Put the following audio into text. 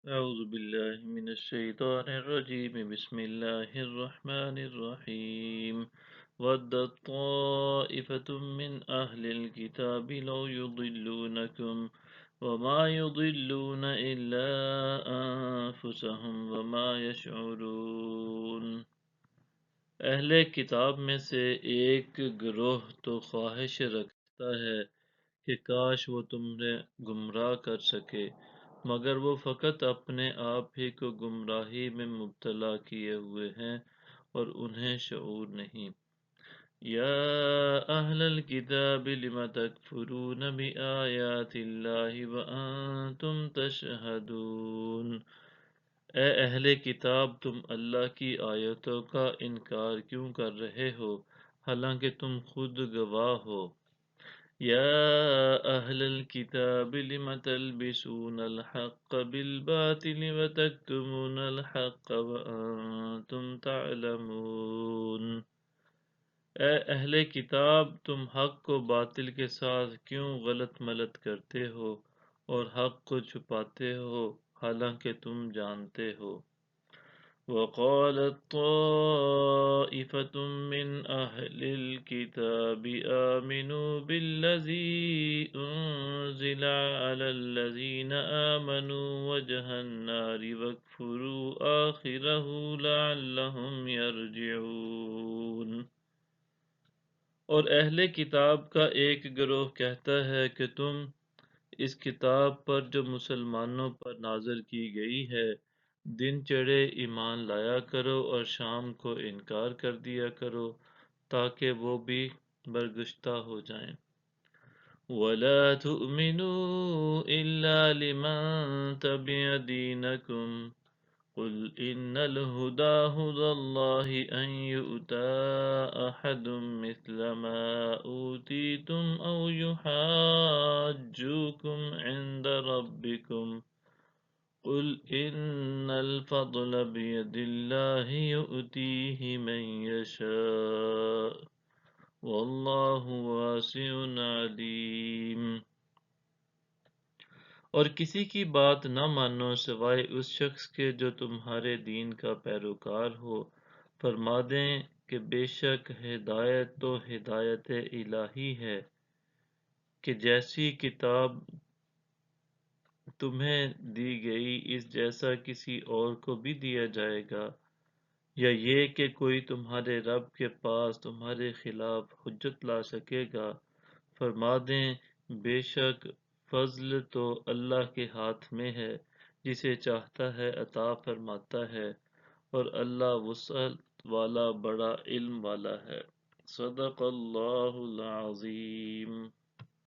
أعوذ بالله من الشيطان الرجيم بسم الله الرحمن الرحيم ودت طائفة من أهل الكتاب لو يضلونكم وما يضلون إلا أنفسهم وما يشعرون۔ اہل کتاب میں سے ایک گروہ تو خواہش رکھتا ہے کہ کاش وہ تمہیں گمراہ کر سکے، مگر وہ فقط اپنے آپ ہی کو گمراہی میں مبتلا کیے ہوئے ہیں اور انہیں شعور نہیں۔ یا اہل الکتاب لم تکفرون بآیات اللہ وانتم تشہدون۔ اے اہل کتاب، تم اللہ کی آیتوں کا انکار کیوں کر رہے ہو حالانکہ تم خود گواہ ہو۔ یا اہل الکتاب لم تلبسون الحق بالباطل وتکتمون الحق وانتم تعلمون۔ اے اہل کتاب، تم حق کو باطل کے ساتھ کیوں غلط ملت کرتے ہو اور حق کو چھپاتے ہو حالانکہ تم جانتے ہو۔ وقالت طائفة من أهل الكتاب آمنوا بالذي أنزل على الذين آمنوا وجه النار واكفروا آخره لعلهم يرجعون۔ اور اہل کتاب کا ایک گروہ کہتا ہے کہ تم اس کتاب پر جو مسلمانوں پر نازل کی گئی ہے دن چڑھے ایمان لایا کرو اور شام کو انکار کر دیا کرو تاکہ وہ بھی برگشتہ ہو جائیں۔ وَلَا تُؤْمِنُوا إِلَّا لِمَن تَبِعَ دِينَكُمْ قُلْ إِنَّ الْهُدَى هُدَى اللَّهِ أَن يُؤْتَىٰ أَحَدٌ مِّثْلَ مَا أُوتِيتُمْ أَوْ يُحَاجُّوكُمْ عِندَ رَبِّكُمْ قُلْ إِنَّ الْفَضْلَ بِيَدِ اللَّهِ يُؤْتِيهِ مَن يَشَاءُ وَاللَّهُ وَاسِعٌ عَلِيمٌ۔ اور کسی کی بات نہ مانو سوائے اس شخص کے جو تمہارے دین کا پیروکار ہو۔ فرما دیں کہ بے شک ہدایت تو ہدایت الہی ہے کہ جیسی کتاب تمہیں دی گئی اس جیسا کسی اور کو بھی دیا جائے گا، یا یہ کہ کوئی تمہارے رب کے پاس تمہارے خلاف حجت لا سکے گا۔ فرما دیں بے شک فضل تو اللہ کے ہاتھ میں ہے، جسے چاہتا ہے عطا فرماتا ہے، اور اللہ وسعت والا بڑا علم والا ہے۔ صدق اللہ العظیم۔